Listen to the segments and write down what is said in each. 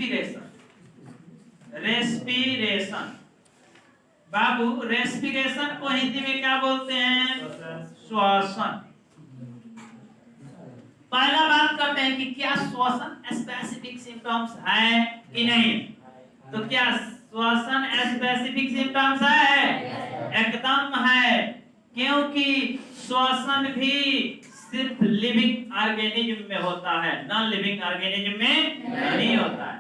Respiration. Respiration बाबू, respiration को हिंदी में क्या बोलते हैं? श्वसन। पहला बात करते हैं कि क्या श्वसन स्पेसिफिक सिम्टम्स है कि नहीं। तो क्या श्वसन स्पेसिफिक सिम्टम्स है? एकदम है, क्योंकि श्वसन भी सिर्फ लिविंग ऑर्गेनिज्म में होता है, नॉन लिविंग ऑर्गेनिज्म में नहीं होता है।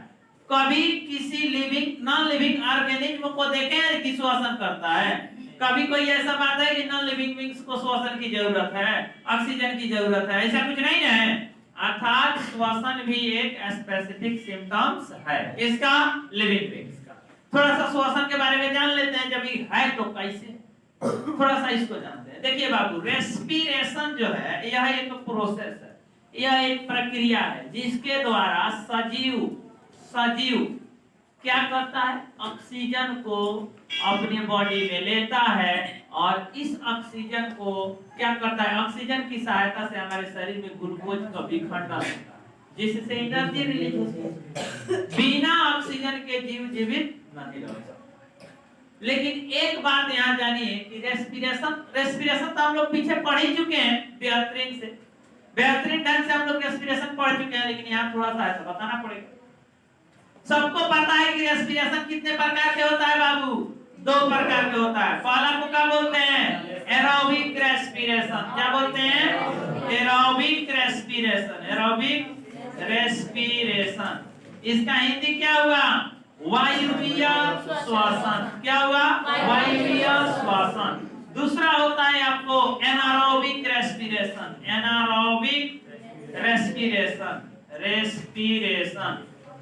कभी किसी लिविंग नॉन लिविंग ऑर्गेनिज्म को देखें कि श्वसन करता है? कभी कोई ऐसा बात है कि नॉन लिविंग बीइंग्स को श्वसन की जरूरत है, ऑक्सीजन की जरूरत है? ऐसा कुछ नहीं है। अर्थात श्वसन भी एक स्पेसिफिक सिम्टम्स है इसका, लिविंग बीइंग्स का। थोड़ा सा श्वसन के बारे में जान लेते हैं, जब ये है तो कैसे, थोड़ा सा इसको जानते हैं। देखिए बाबू, रेस्पिरेशन जो है यह एक प्रोसेस है, यह एक प्रक्रिया है जिसके द्वारा सजीव क्या करता है? ऑक्सीजन को अपने बॉडी में लेता है और इस ऑक्सीजन को क्या करता है? ऑक्सीजन की सहायता से हमारे शरीर में ग्लूकोज का विखंडन होता है, जिससे एनर्जी रिलीज होती है। बिना ऑक्सीजन के जीव जीवित नहीं रह सकते। लेकिन एक बात यहाँ जानिए कि रेस्पिरेशन तो हम लोग पीछे पढ़ ही चुके हैं, बेहतरीन ढंग से हम लोग रेस्पिरेशन पढ़ चुके हैं, लेकिन यहाँ थोड़ा सा ऐसा बताना पड़ेगा। सबको पता है कि रेस्पिरेशन कितने प्रकार के होता है बाबू? 2 प्रकार के होता है। पहला को क्या बोलते हैं? Aerobic respiration. क्या बोलते हैं? Aerobic respiration. एरोबिक रेस्पिरेशन, इसका हिंदी क्या हुआ? वायवीय श्वसन। क्या हुआ? वायवीय श्वसन। दूसरा होता है आपको anaerobic respiration. Anaerobic respiration,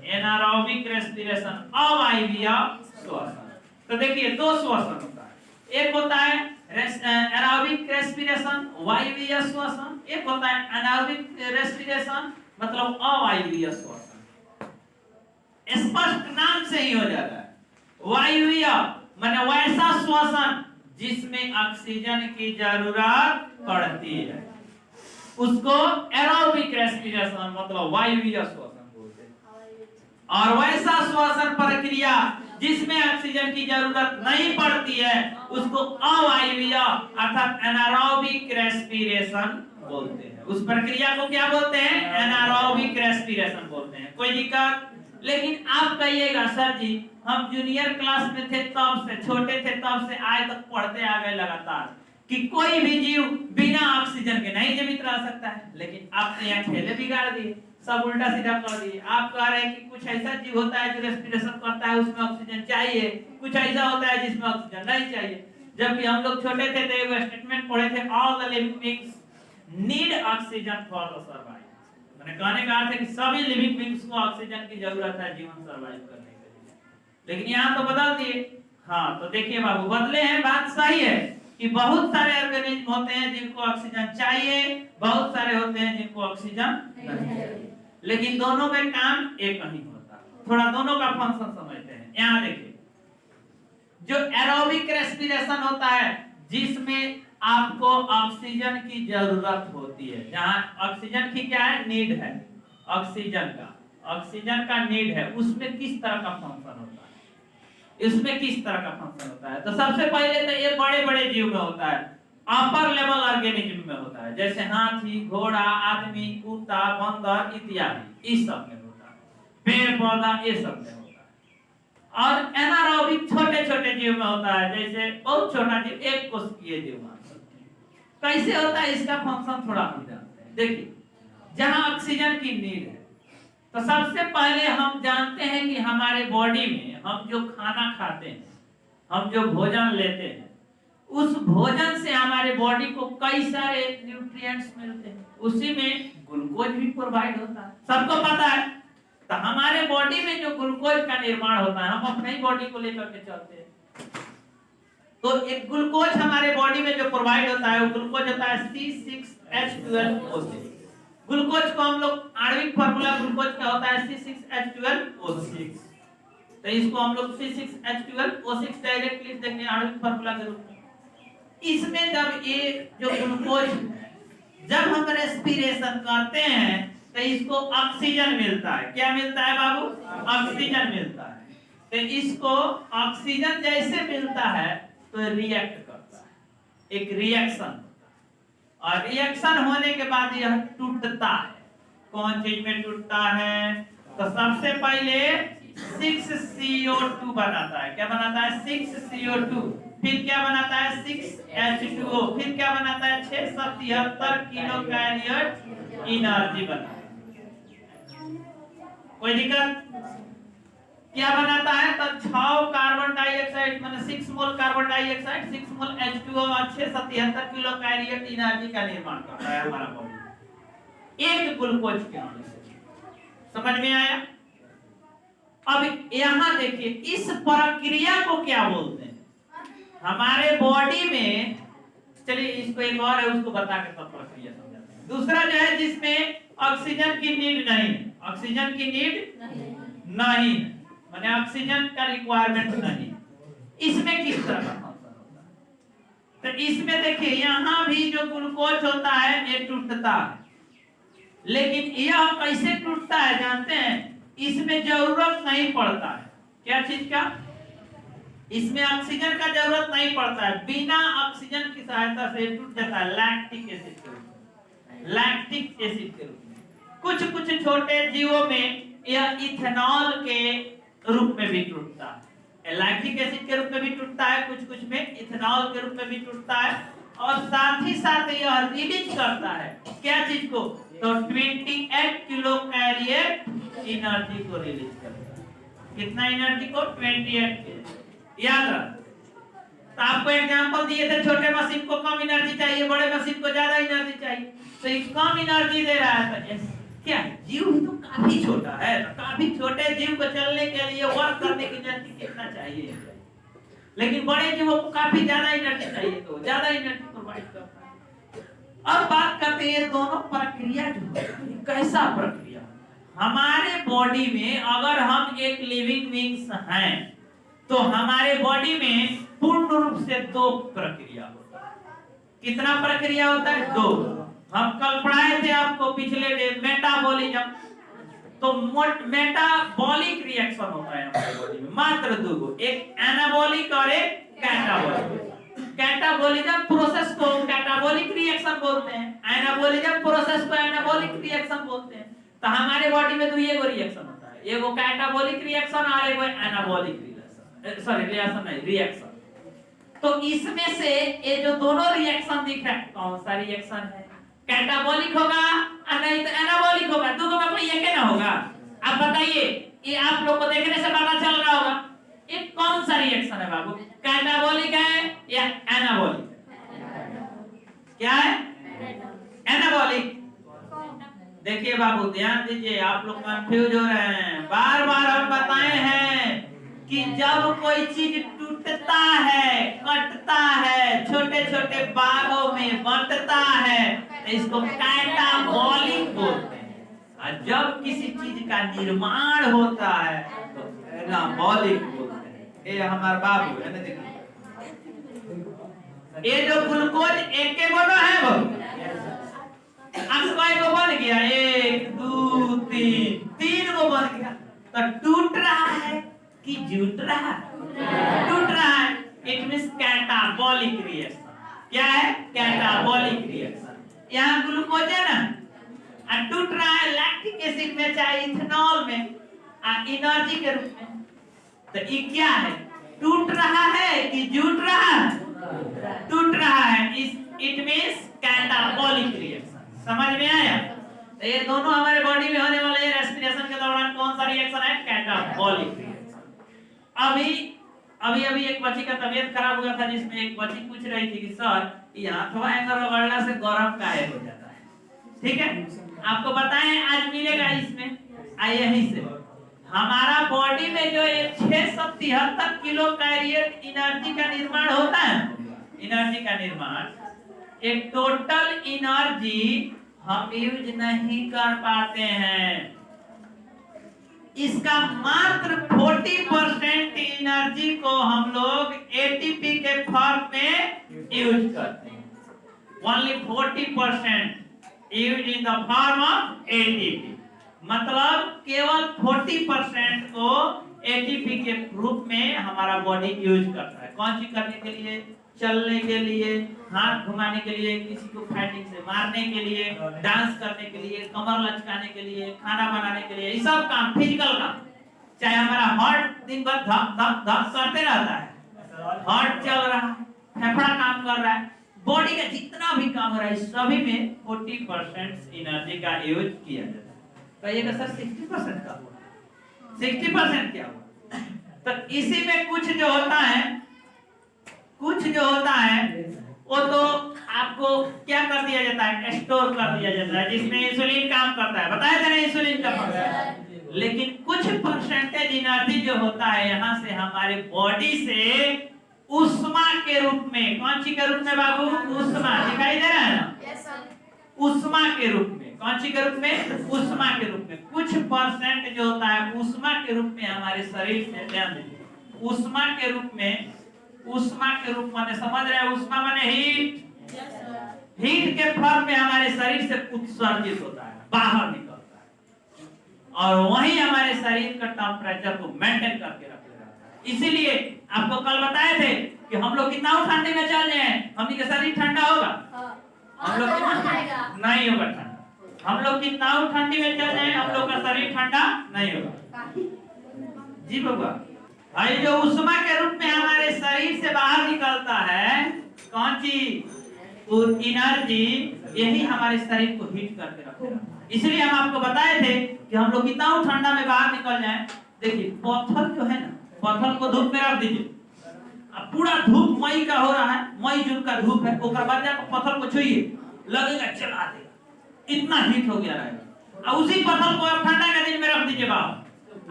anaerobic respiration, अवायवीय श्वसन। तो देखिए 2 श्वसन होता है। एक होता है एरोबिक रेस्पिरेशन, वायवीय श्वसन। एक होता है एनारोबिक रेस्पिरेशन, मतलब अवायवीय श्वसन। स्पष्ट नाम से ही हो जाता है। वायवीय माने वैसा श्वसन जिसमें ऑक्सीजन की जरूरत पड़ती है, उसको एरोबिक रेस्पिरेशन मतलब वायवीय श्वसन। और वैसा श्वसन प्रक्रिया जिसमें ऑक्सीजन की जरूरत नहीं पड़ती है, उसको अवायवीय अर्थात एनारोबिक रेस्पिरेशन बोलते हैं। उस प्रक्रिया को क्या बोलते हैं? एनारोबिक रेस्पिरेशन बोलते हैं। कोई दिक्कत? लेकिन आप कहिएगा सर जी हम जूनियर क्लास में थे तब से, छोटे थे तब से आज तक पढ़ते आ गए लगातार कि कोई भी जीव बिना ऑक्सीजन के नहीं जीवित रह सकता है। लेकिन आपने यहाँ खेले बिगाड़ दिए, सब उल्टा सीधा कर दिए। आप कह रहे हैं कि कुछ ऐसा जीव होता है जो रेस्पिरेशन करता है, उसमें ऑक्सीजन चाहिए, कुछ ऐसा होता है जिसमें ऑक्सीजन नहीं चाहिए। जबकि हम लोग छोटे थे तो एक स्टेटमेंट पढ़े थे, all the living beings need oxygen for the survival. मैंने कहने का अर्थ है कि सभी लिविंग बीइंग्स को ऑक्सीजन की जरूरत है जीवन सर्वाइव करने के लिए। लेकिन यहाँ तो बदल दिए। हाँ तो देखिए बाबू, बदले हैं, बात सही है कि बहुत सारे ऑर्गेनिज्म होते हैं जिनको ऑक्सीजन चाहिए, बहुत सारे होते हैं जिनको ऑक्सीजन नहीं चाहिए, लेकिन दोनों में काम एक नहीं होता। थोड़ा दोनों का फंक्शन समझते हैं। यहाँ देखिए, जो एरोबिक रेस्पिरेशन होता है जिसमें आपको ऑक्सीजन की जरूरत होती है, जहां ऑक्सीजन की क्या है? नीड है, ऑक्सीजन का नीड है, उसमें किस तरह का फंक्शन होता है? इसमें किस तरह का फंक्शन होता है? तो सबसे पहले तो ये बड़े बड़े जीव में होता है, अपर लेवल ऑर्गेनिज्म में होता है, जैसे हाथी, घोड़ा, आदमी, कुत्ता, बंदर इत्यादि, इस सब में होता है। पेड़ पौधा ये सब में होता है। और एनारोबिक छोटे छोटे जीव में होता है, जैसे बहुत छोटा जीव, एक कोशिकीय जीव मान सकते हैं। कैसे होता है इसका फंक्शन थोड़ा हम जानते हैं। देखिए, जहां ऑक्सीजन की नीड है तो सबसे पहले हम जानते हैं कि हमारे बॉडी में हम जो खाना खाते हैं, हम जो भोजन लेते हैं, उस भोजन से हमारे बॉडी को कई सारे न्यूट्रिएंट्स मिलते हैं, उसी में ग्लूकोज भी प्रोवाइड होता है, सबको पता है। तो हमारे बॉडी में जो ग्लूकोज का निर्माण होता है, हम अपनी बॉडी को लेकर के चलते हैं, तो एक ग्लूकोज हमारे बॉडी में जो प्रोवाइड होता है वो ग्लूकोज होता है C6H12O6। ग्लूकोज को हम लोग आणविक फार्मूला ग्लूकोज का होता है C6H12O6, तो इसको हम लोग C6H12O6 डायरेक्ट लिख देंगे आणविक फार्मूला के रूप में। इसमें जब ये जो ग्लूकोज, जब हम रेस्पिरेशन करते हैं तो इसको ऑक्सीजन मिलता है। क्या मिलता है बाबू? ऑक्सीजन मिलता है। तो इसको ऑक्सीजन जैसे मिलता है तो रिएक्ट करता है, एक रिएक्शन, और रिएक्शन होने के बाद यह टूटता है। कौन चीज में टूटता है? तो सबसे पहले 6CO2 बनाता है। क्या बनाता है? 6CO2। फिर क्या बनाता है? 6H2O। फिर क्या बनाता है? 673 किलो कैरियर एनर्जी बनाता है। कोई दिक्कत? क्या बनाता है? तो 6 कार्बन डाइऑक्साइड माने 6 मोल कार्बन डाइऑक्साइड, 6 मोल H2O और 677 किलो कैरियर एनर्जी का निर्माण करता है हमारा बॉडी एक ग्लूकोज के अणु से। समझ में आया? अब यहां देखिए इस प्रक्रिया को क्या बोलते हैं हमारे बॉडी में। चलिए इसको एक और है, उसको बता के सब प्रक्रिया समझाते हैं। दूसरा जो है जिसमें ऑक्सीजन की नीड नहीं है, ऑक्सीजन की नीड नहीं माने ऑक्सीजन का रिक्वायरमेंट नहीं, इसमें किस तरह का फंक्शन होता है? तो इसमें देखिए यहां भी जो ग्लूकोज होता है ये टूटता है, लेकिन यह कैसे टूटता है जानते हैं? इसमें जरूरत नहीं पड़ता है। क्या चीज का? इसमें ऑक्सीजन का जरूरत नहीं पड़ता है, बिना ऑक्सीजन की सहायता से टूट जाता है लैक्टिक एसिड के रूप में। लैक्टिक एसिड के रूप में कुछ कुछ छोटे जीवों में यह इथेनॉल के रूप में भी टूटता है, लैक्टिक एसिड के रूप में भी टूटता है, कुछ कुछ में इथेनॉल के रूप में भी टूटता है, और साथ ही साथ यह रिलीज करता है क्या चीज को? तो 28 किलो कैरियर एनर्जी को रिलीज करता है। कितना एनर्जी को? 28। याद रख। तो आपको एग्जांपल दिए थे, छोटे मशीन को कम एनर्जी चाहिए, बड़े मशीन को ज्यादा एनर्जी चाहिए, तो ये कम एनर्जी दे रहा है। तो क्या जीव भी तो काफी छोटा है, तो काफी छोटे जीव को चलने के लिए वर्क करने की एनर्जी कितना चाहिए, लेकिन बड़े जीवों को काफी ज्यादा एनर्जी चाहिए, तो ज्यादा एनर्जी प्रोवाइड करता है। अब बात करते हैं दोनों प्रक्रिया जो है कैसा प्रक्रिया। हमारे बॉडी में अगर हम एक लिविंग बीइंग्स हैं तो हमारे बॉडी में पूर्ण रूप से 2 प्रक्रिया होता है। कितना प्रक्रिया होता है? 2। हम कल पढ़ाए थे आपको पिछले डे मेटाबॉलिज्म, तो मेटाबॉलिक रिएक्शन होता है हमारे बॉडी में मात्र 2, एक एनाबॉलिक और एक कैटाबॉलिक। कैटाबॉलिज्म प्रोसेस को कैटाबॉलिक रिएक्शन बोलते हैं, एनाबॉलिज्म प्रोसेस को एनाबॉलिक रिएक्शन बोलते हैं। तो हमारे बॉडी में 2 रिएक्शन होता है, एगो कैटाबॉलिक रिएक्शन और एगो एनाबॉलिक रिएक्शन। तो इसमें से ये जो दोनों रिएक्शन दिख रहा है कौन सा रिएक्शन है? कैटाबॉलिक होगा और नहीं तो एनाबॉलिक होगा, दोनों में कोई एक ही ना होगा। अब बताइए, ये आप लोग को देखने से पता चल रहा होगा ये कौन सा रिएक्शन है बाबू? कैटाबॉलिक है या एनाबॉलिक? क्या है? एनाबॉलिक। देखिए बाबू ध्यान दीजिए, आप लोग कंफ्यूज हो रहे हैं। बार बार हम बताए हैं कि जब कोई चीज टूटता है, कटता है, छोटे छोटे भागों में बंटता है, तो इसको कैटाबॉलिक बोलते हैं। और जब किसी चीज का निर्माण होता है तो एनाबॉलिक बोलते हैं। ये हमारे बाबू है ना, देखिए ये जो ग्लूकोज एक एक बना है वो अब को बन गया, 1 2 3 गो बन गया, तो टूट रहा है कि जुट रहा है? टूट रहा है। It means catabolic reaction. क्या है? Catabolic reaction. यहाँ ग्लूकोज है ना, टूट रहा है लैक्टिक एसिड में चाहे इथेनॉल में एनर्जी के रूप में। तो ये क्या है? टूट रहा है कि जुट रहा है? टूट रहा है। It means catabolic reaction. समझ में आया? तो ये दोनों हमारे बॉडी में होने वाले रेस्पिरेशन के दौरान कौन सा रिएक्शन है? Catabolic reaction. अभी एक बच्ची का तबीयत खराब हुआ था, जिसमें एक बच्ची पूछ रही थी कि सर ये हाथवा एंगर रगड़ना से गरम काहे हो जाता है? ठीक है, आपको बताएं आज मिलेगा इसमें। यहीं से हमारा बॉडी में जो 673 किलो कैरियर एनर्जी का निर्माण होता है, एनर्जी का निर्माण, एक टोटल एनर्जी हम यूज नहीं कर पाते हैं। इसका मात्र 40% एनर्जी को हम लोग एटीपी के फॉर्म में यूज करते हैं। Only 40% use in the form of ATP. मतलब केवल 40% को एटीपी के रूप में हमारा बॉडी यूज करता है। कौन चीज करने के लिए? चलने के लिए, हाथ घुमाने के लिए, किसी को फाइटिंग से मारने के लिए, डांस करने के लिए, कमर लचकाने के लिए, खाना बनाने के लिए, ये सब काम फिजिकल काम। चाहे हमारा हार्ट दिन भर धक धक धक करते रहता है, हार्ट चल रहा है, फेफड़ा काम कर रहा है, बॉडी का जितना भी काम हो रहा है सभी में 40% एनर्जी का यूज किया जाता है। कहिएगा सर 60% का हुआ, 60% क्या हुआ? तो इसी में कुछ जो होता है वो तो आपको क्या कर दिया जाता है? स्टोर कर दिया जाता है, जिसमें इंसुलिन काम करता है। बताया था ना इंसुलिन का फंक्शन। लेकिन कुछ परसेंटेज एनर्जी जो होता है यहाँ से हमारे बॉडी से उष्मा के रूप में, कौन सी के रूप में बाबू? उष्मा। दिखाई दे रहा है ना? Yes sir. उष्मा के रूप में, कौन सी के रूप में? उष्मा के रूप में। कुछ परसेंट जो होता है उष्मा के रूप में हमारे शरीर से, ध्यान दीजिए, उष्मा के रूप में, उष्मा के रूप में समझ रहे हैं? उष्मा माने हीट। हीट के फॉर्म में हमारे शरीर से उत्सर्जित होता है, बाहर निकलता है, और वही हमारे शरीर का टेम्परेचर को मेंटेन करके रखता है। इसीलिए आपको कल बताए थे कि हम लोग कितना ठंडे में चल जाए, हमनी का शरीर ठंडा होगा? हम लोग नहीं होगा ठंडा। हम लोग कितना ठंडी में चल जाए, हम लोग का शरीर ठंडा नहीं होगा। जी बाबा, ये जो उष्मा के रूप में हमारे शरीर से बाहर निकलता है, कौन सी एनर्जी, यही हमारे शरीर को हीट करके रखेगा। इसलिए हम आपको बताए थे कि हम लोग कितना ठंडा में बाहर निकल जाए। देखिए पत्थर जो है ना, पत्थर को धूप में रख दीजिए, अब पूरा धूप मई का हो रहा है, मई जून का धूप है, उसके बाद जाकर पत्थर को छुइए, लगेगा चला देगा, इतना हीट हो गया रहेगा। अब उसी पत्थर को आप ठंडा के दिन में रख दीजिए बाहर,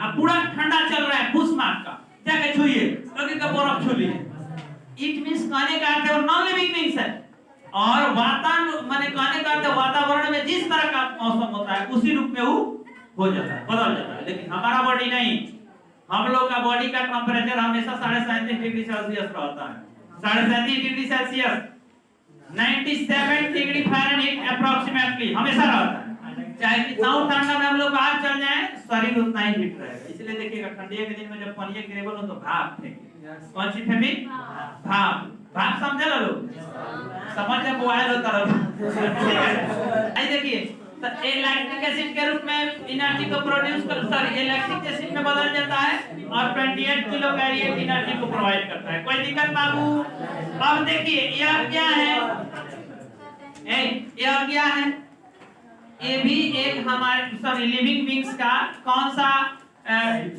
अब पूरा ठंडा चल रहा है फूस मार का, जाके छुइए, लगेगा बर्फ छू लीजिए। इट मींस कहने का अर्थ है नॉन लिविंग थिंग्स है। और वातावरण माने कहने का अर्थ वातावरण में जिस तरह का मौसम होता है उसी रूप में वो हो जाता है, बदल जाता है। लेकिन हमारा बॉडी नहीं, हम लोग का बॉडी का टेम्परेचर हमेशा 37.5 डिग्री सेल्सियस रहता है, 37.5 degree Celsius, 97 degree Fahrenheit approximately हमेशा रहता है। चाहे कितना ठंडा में हम लोग बाहर चल जाए, शरीर उतना ही हीट रहेगा। इसलिए देखिएगा ठंडी के दिन में जब पानी गिरेबल हो तो भाप फेंके, कौन सी फेंकी? भाप। भाप समझे लो लोग? समझ जब बॉयल होता रहो। आई देखिए, तो लैक्टिक एसिड के रूप में एनर्जी को प्रोड्यूस कर, सॉरी लैक्टिक एसिड में बदल जाता है और 28 किलो कैलोरी एनर्जी को प्रोवाइड करता है। कोई दिक्कत बाबू? अब देखिए यह क्या है? यह क्या है? ये भी एक हमारे सॉरी लिविंग बीइंग्स का कौन सा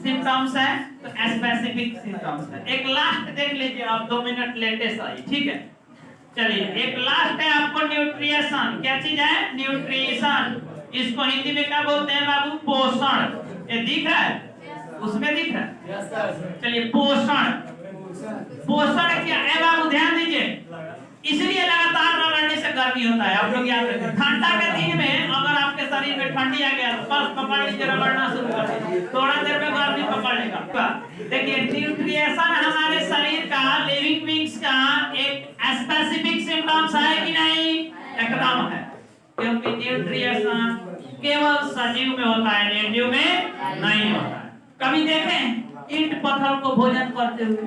सिम्टम्स है? तो स्पेसिफिक सिम्टम्स है। एक लास्ट देख लीजिए आप, 2 मिनट लेटेस्ट आई, ठीक है? चलिए एक लास्ट है आपको न्यूट्रिएशन। क्या चीज है? न्यूट्रिशन। इसको हिंदी में क्या बोलते हैं बाबू? पोषण। ये दिख रहा है? उसमें दिख रहा है? Yes sir. चलिए पोषण, पोषण क्या है बाबू? ध्यान दीजिए, इसलिए लगातार रगड़ने से गर्मी होता है। आप लोग याद रखें, ठंडा के दिन में अगर आपके शरीर में ठंडी आ गया तो बस पकड़ लीजिए, रगड़ना शुरू कर दीजिए, थोड़ा देर में गर्मी पकड़ लेगा। देखिए न्यूट्रिएशन हमारे शरीर का, लिविंग बीइंग्स का एक स्पेसिफिक सिम्टम्स है कि नहीं? एकदम है, क्योंकि न्यूट्रिएशन केवल सजीव में होता है, निर्जीव में नहीं होता है। कभी देखें ईंट पत्थर को भोजन करते हुए?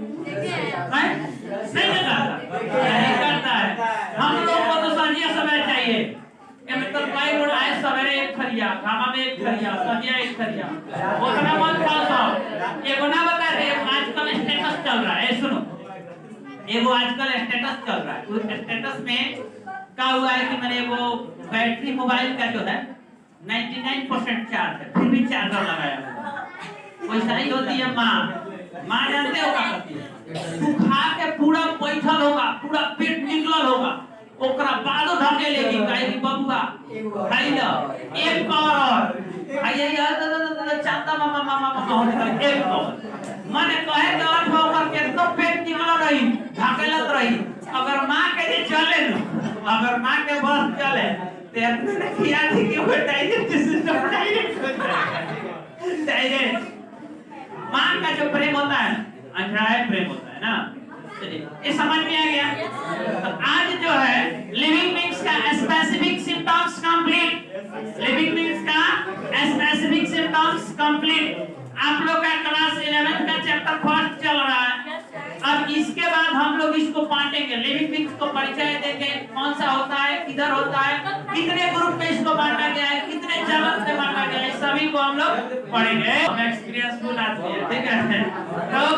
नहीं करता है। हम लोग को तो सजिया समय चाहिए, मतलब कई लोग आए सवेरे एक खरिया, खामा में एक खरिया, सजिया एक खरिया, उतना मत खाओ सब। एगो ना बता रहे, आजकल स्टेटस चल रहा है, सुनो, एगो आजकल स्टेटस चल रहा है। उस स्टेटस में क्या हुआ है कि मैंने वो बैटरी मोबाइल का जो है 99% चार्ज है, फिर भी चार्जर लगाया हुआ। वैसा ही होती है माँ जानते हो क्या करती है? तू खा के पूरा बैठल होगा, पूरा पेट निकलल होगा, ओकरा बादो ढके लेगी, कहेगी बबुआ खाई लो एक कौर, आइए यार चांदा मामा मामा मामा होने का एक कौर, माने कहे तो अर्थ होकर के तो पेट निकल रही, ढकेलत रही। अगर माँ के जे चले न, अगर माँ के बस चले तो ने किया थी कि वो डायरेक्ट सिस्टम डायरेक्ट माँ का जो प्रेम होता है अनजायज प्रेम होता है ना। चलिए ये समझ में आ गया। तो आज जो है लिविंग बीइंग्स का specific symptoms complete, living beings का स्पेसिफिक सिम्टम्स कंप्लीट। आप लोग का क्लास 11 का चैप्टर फर्स्ट चल रहा है। अब इसके बाद हम लोग इसको बांटेंगे, लिविंग थिंग्स को परिचय देंगे, कौन सा होता है, किधर होता है, कितने ग्रुप में इसको बांटा गया है, कितने चरण में बांटा गया है, सभी को हम लोग पढ़ेंगे। हम एक्सपीरियंसफुल आदमी है, ठीक है। तो